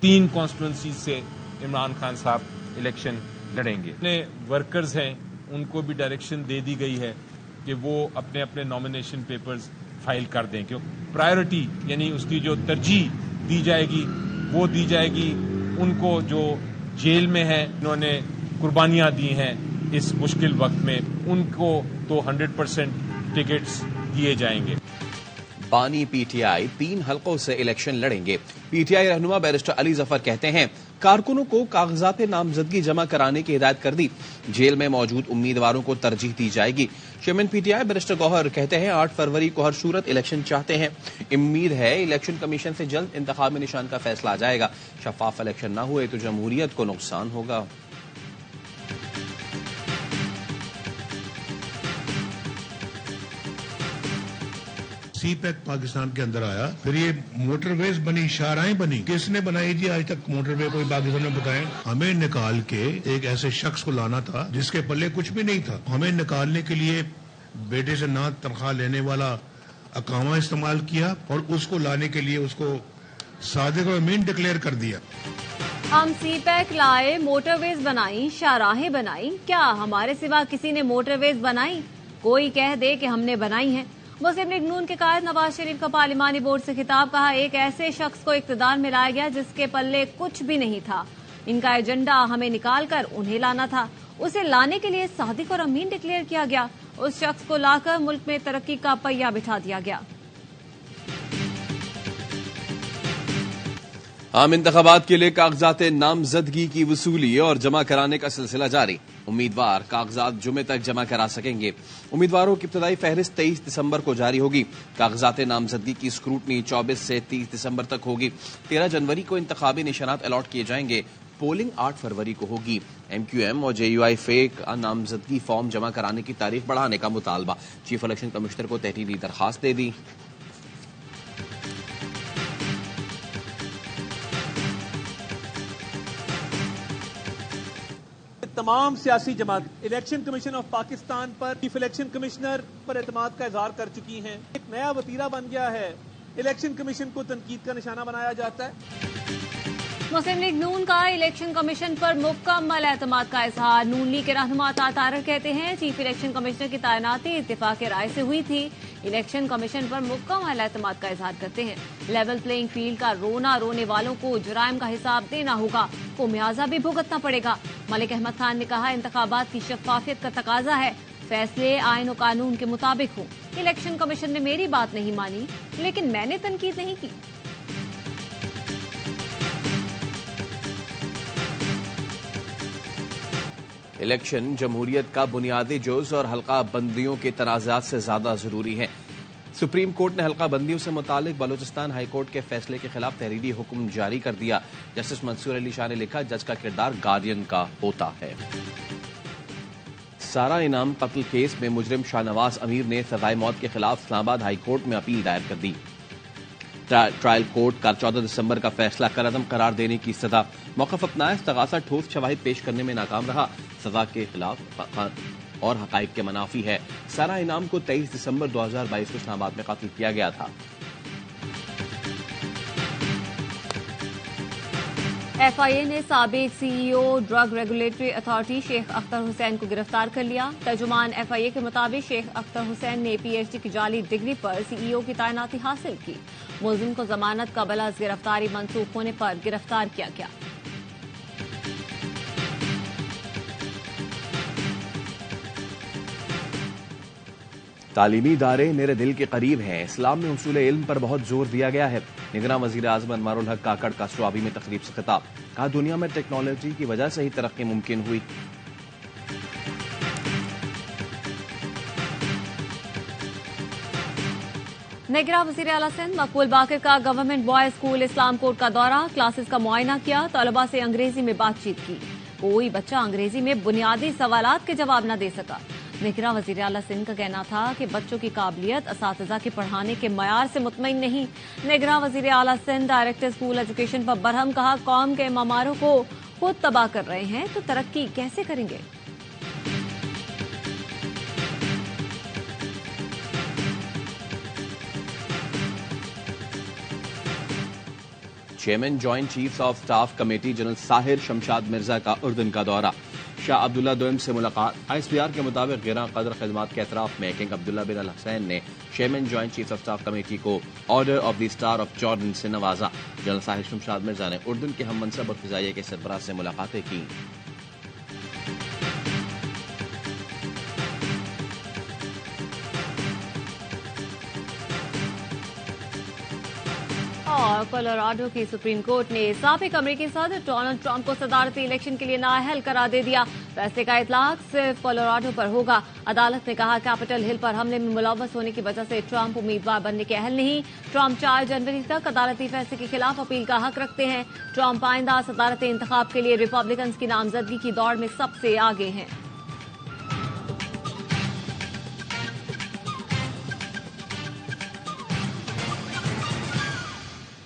3 constituency से इमरान खान साहब election लड़ेंगे। अपने वर्कर्स हैं उनको भी डायरेक्शन दे दी गई है कि वो अपने अपने नॉमिनेशन पेपर्स फाइल कर दें, क्यों प्रायोरिटी यानी उसकी जो तरजीह दी जाएगी वो दी जाएगी उनको जो जेल में हैं, उन्होंने कुर्बानियां दी हैं इस मुश्किल वक्त में, उनको तो 100% टिकट्स दिए जाएंगे। बानी पीटीआई 3 हलकों से इलेक्शन लड़ेंगे। पीटीआई रहनुमा बैरिस्टर अली जफर कहते हैं कारकुनों को कागजात नामजदगी जमा कराने की हिदायत कर दी, जेल में मौजूद उम्मीदवारों को तरजीह दी जाएगी। चेयरमैन पीटीआई बैरिस्टर गौहर कहते हैं 8 फरवरी को हर सूरत इलेक्शन चाहते हैं। उम्मीद है इलेक्शन कमीशन से जल्द इंतखाब में निशान का फैसला आ जाएगा। शफाफ इलेक्शन न हुए तो जमहूरियत को नुकसान होगा। सी पैक पाकिस्तान के अंदर आया, फिर ये मोटरवेज बनी, शाहराहें बनी, किसने बनाई जी? आज तक मोटरवे कोई पाकिस्तान में बताएं। हमें निकाल के एक ऐसे शख्स को लाना था जिसके पल्ले कुछ भी नहीं था। हमें निकालने के लिए बेटे से ना तनख्वाह लेने वाला अकामा इस्तेमाल किया और उसको लाने के लिए उसको सादिक और अमीन डिक्लेयर कर दिया। हम सी पैक लाए, मोटरवेज बनाई, शाहराहें बनाई, क्या हमारे सिवा किसी ने मोटरवेज बनाई? कोई कह दे कि हमने बनाई है। मुस्लिम लीग नून के कायद नवाज शरीफ का पार्लिमानी बोर्ड से खिताब, कहा एक ऐसे शख्स को इक्तदार में लाया गया जिसके पल्ले कुछ भी नहीं था। इनका एजेंडा हमें निकाल कर उन्हें लाना था। उसे लाने के लिए सादिक और अमीन डिक्लेयर किया गया। उस शख्स को लाकर मुल्क में तरक्की का पहिया बिठा दिया गया। आम इंतखाबात के लिए कागजात नामजदगी की वसूली और जमा कराने का सिलसिला जारी। उम्मीदवार कागजात जुमे तक जमा करा सकेंगे। उम्मीदवारों की इब्तदाई फहरिस्त 23 दिसंबर को जारी होगी। कागजात नामजदगी की स्क्रूटनी 24 से 30 दिसंबर तक होगी। 13 जनवरी को इंतखाबी निशानात अलॉट किए जाएंगे। पोलिंग 8 फरवरी को होगी। MQM और JUI फेक नामजदगी फॉर्म जमा कराने की तारीख बढ़ाने का मुतालबा। चीफ इलेक्शन कमिश्नर को तहरीरी दरखास्त दे दी। तमाम सियासी जमात इलेक्शन कमीशन ऑफ पाकिस्तान पर, चीफ इलेक्शन कमिश्नर पर एतमाद का इजहार कर चुकी हैं। एक नया वतीरा बन गया है, इलेक्शन कमीशन को तनकीद का निशाना बनाया जाता है। मुस्लिम लीग नून का इलेक्शन कमीशन पर मुकम्मल एतमाद का इजहार। नून लीग के रहनुमा तारक कहते हैं चीफ इलेक्शन कमिश्नर की तैनाती इत्तेफाक राय से हुई थी। इलेक्शन कमीशन पर मुकम्मल एतमाद का इजहार करते हैं। लेवल प्लेइंग फील्ड का रोना रोने वालों को जुराइम का हिसाब देना होगा, को म्याजा भी भुगतना पड़ेगा। मलिक अहमद खान ने कहा इंतखाबात की शफाफियत का तकाजा है, फैसले आईन और कानून के मुताबिक हों। इलेक्शन कमीशन ने मेरी बात नहीं मानी, लेकिन मैंने तनकीद नहीं की। इलेक्शन जमहूरियत का बुनियादी जुज़ और हल्का बंदियों के तनाज़ात से ज्यादा जरूरी है। सुप्रीम कोर्ट ने हल्का बंदियों से मुतालिक बलूचिस्तान हाई कोर्ट के फैसले के खिलाफ तहरीरी हुक्म जारी कर दिया। जस्टिस मंसूर अली शाह ने लिखा जज का किरदार गार्डियन का होता है। सारा इनाम कत्ल केस में मुजरिम शाहनवाज अमीर ने सजाए मौत के खिलाफ इस्लामाबाद हाई कोर्ट में अपील दायर कर दी। ट्रायल कोर्ट का 14 दिसंबर का फैसला करअदम करार देने की सजा। मौक़िफ़ अपनाया, इस्तग़ासा ठोस शवाहिद पेश करने में नाकाम रहा। सजा के खिलाफ और हक़ाइक़ के मनाफी है। सारा इनाम को 23 दिसंबर 2022 को इस्लामाबाद में कत्ल किया गया था। FIA ने साबिक CEO drug regulatory authority Sheikh Akhtar Hussain को गिरफ्तार कर लिया। तर्जुमान FIA के मुताबिक शेख अख्तर हुसैन ने PhD की जाली डिग्री पर CEO की तैनाती हासिल की। मुलजिम को जमानत कबल अज़ गिरफ्तारी मंसूख होने पर गिरफ्तार किया गया। तालीमी इदारे मेरे दिल के करीब हैं। इस्लाम में उसूल इल्म पर बहुत जोर दिया गया है। निगरां वज़ीर आज़म अनवारुल हक काकड़ का स्वाबी में तकरीब से खिताब, कहा दुनिया में टेक्नोलॉजी की वजह से ही तरक्की मुमकिन हुई। निगरां वज़ीर आला सिंध मकबूल बाकर का गवर्नमेंट बॉयज स्कूल इस्लाम कोर्ट का दौरा, क्लासेस का मुआयना किया, तलबा से अंग्रेजी में बातचीत की। कोई बच्चा अंग्रेजी में बुनियादी सवालात के जवाब न दे सका। निगरां वज़ीर आला सिंध का कहना था कि बच्चों की काबिलियत असातिज़ा के पढ़ाने के मयार से मुतमईन नहीं। निगरां वज़ीर आला सिंध डायरेक्टर स्कूल एजुकेशन पर बरहम, कहा कौम के ममारों को खुद तबाह कर रहे हैं तो तरक्की कैसे करेंगे। Chairman joint chiefs of staff committee general Sahir Shamshad Mirza کا اردن کا دورہ، شاہ عبداللہ دوئم سے ملاقات۔ ISPR کے مطابق گراں قدر خدمات کے اعتراف میں کنگ عبداللہ بن الحسین نے chairman joint chief of staff committee کو order of the star of Jordan سے نوازا۔ جنرل ساحر شمشاد مرزا نے اردن کے ہم منصب اور فضائیہ کے سربراہ سے ملاقاتیں کی۔ اور کولوراڈو کی سپریم کورٹ نے سابق امریکی صدر ڈونلڈ ٹرمپ کو صدارتی الیکشن کے لیے نااہل قرار دے دیا۔ فیصلے کا اطلاق صرف کولوراڈو پر ہوگا۔ عدالت نے کہا کیپٹل ہل پر حملے میں ملوث ہونے کی وجہ سے ٹرمپ امیدوار بننے کے اہل نہیں۔ ٹرمپ 4 جنوری تک عدالتی فیصلے کے خلاف اپیل کا حق رکھتے ہیں۔ ٹرمپ آئندہ صدارتی انتخاب کے لیے ریپبلکنز کی نامزدگی کی دوڑ میں سب سے آگے ہیں۔